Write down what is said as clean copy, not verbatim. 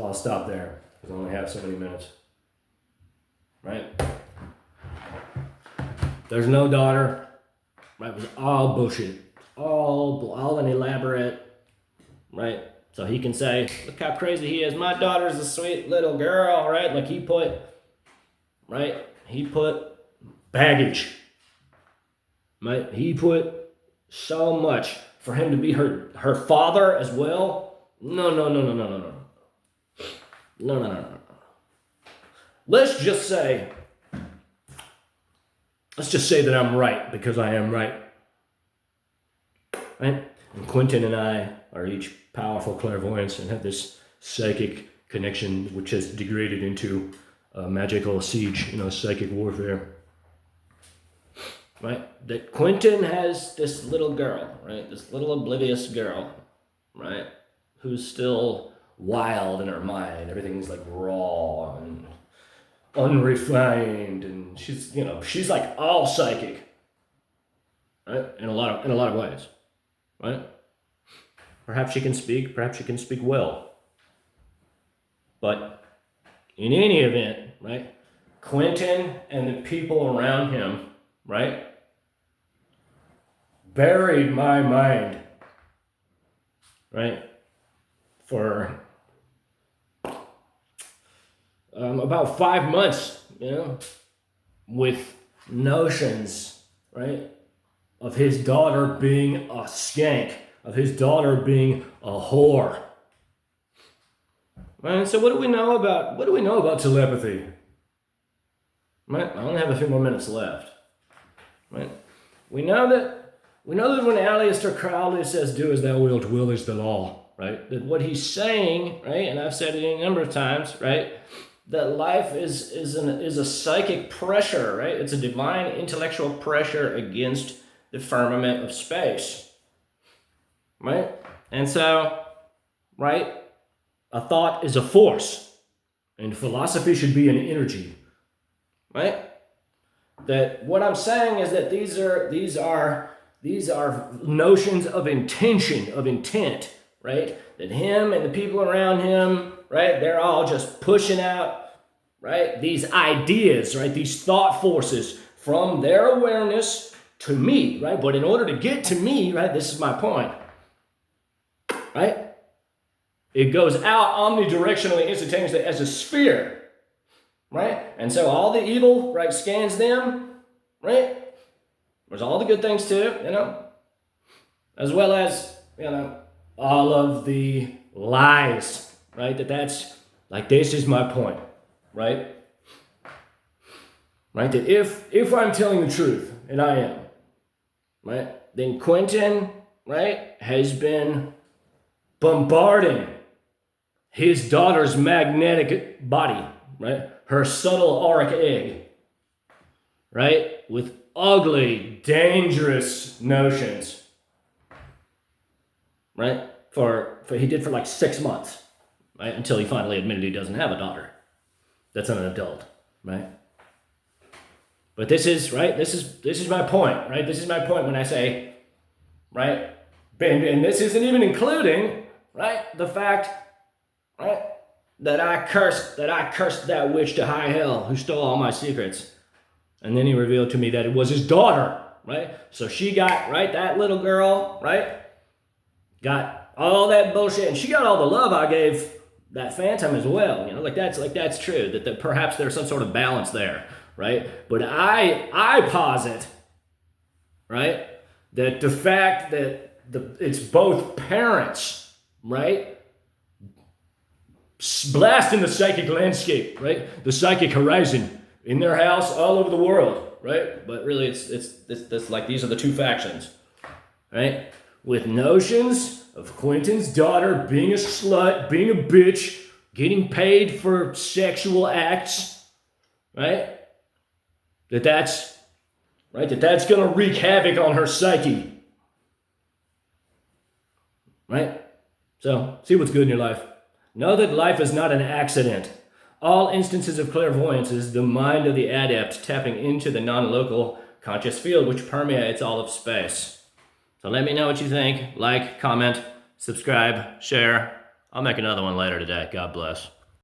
I'll stop there because I only have so many minutes. Right? There's no daughter. Right? It was all bullshit. All an elaborate. Right? So he can say, look how crazy he is. My daughter's a sweet little girl, right? Like he put baggage. Right? He put so much for him to be her father as well. No. Let's just say that I'm right because I am right. Right? And Quentin and I are each powerful clairvoyants and have this psychic connection which has degraded into magical siege, psychic warfare. Right? That Quentin has this little girl, right? This little oblivious girl, right? Who's still wild in her mind. Everything's like raw and unrefined, and she's like all psychic, right? In a lot of ways, right? Perhaps she can speak well, but in any event, right? Quentin and the people around him, right, buried my mind, right, for about 5 months, with notions, right, of his daughter being a skank, of his daughter being a whore. Right? So what do we know about telepathy? Right? I only have a few more minutes left. Right? We know that when Aleister Crowley says, "Do as thou wilt, will is the law," right? That what he's saying, right, and I've said it a number of times, right, that life is a psychic pressure, right? It's a divine intellectual pressure against the firmament of space, right? And so, right, a thought is a force, and philosophy should be an energy, right? That what I'm saying is that these are notions of intention, of intent, right? That him and the people around him, right, they're all just pushing out, right, these ideas, right, these thought forces from their awareness to me, right? But in order to get to me, right, this is my point, right? It goes out omnidirectionally, instantaneously as a sphere, right? And so all the evil, right, scans them, right? There's all the good things too, as well as, all of the lies, right? That's like, this is my point, right? Right? That if I'm telling the truth, and I am, right? Then Quentin, right, has been bombarding his daughter's magnetic body, right? Her subtle auric egg, right? With ugly, dangerous notions, right? He did for like 6 months, right? Until he finally admitted he doesn't have a daughter. That's an adult, right? But this is my point, right? This is my point when I say, right? And this isn't even including, right, the fact, right, that I cursed that witch to high hell who stole all my secrets. And then he revealed to me that it was his daughter, right? So she got, right, that little girl, right, got all that bullshit, and she got all the love I gave that phantom as well. That's true, that perhaps there's some sort of balance there, right? But I posit, right, that the fact that it's both parents, right, blasting the psychic landscape, right, the psychic horizon in their house all over the world, right? But really, it's like these are the two factions, right? With notions of Quentin's daughter being a slut, being a bitch, getting paid for sexual acts, right? That's gonna wreak havoc on her psyche, right? So, see what's good in your life. Know that life is not an accident. All instances of clairvoyance is the mind of the adept tapping into the non-local conscious field which permeates all of space. So let me know what you think. Like, comment, subscribe, share. I'll make another one later today. God bless.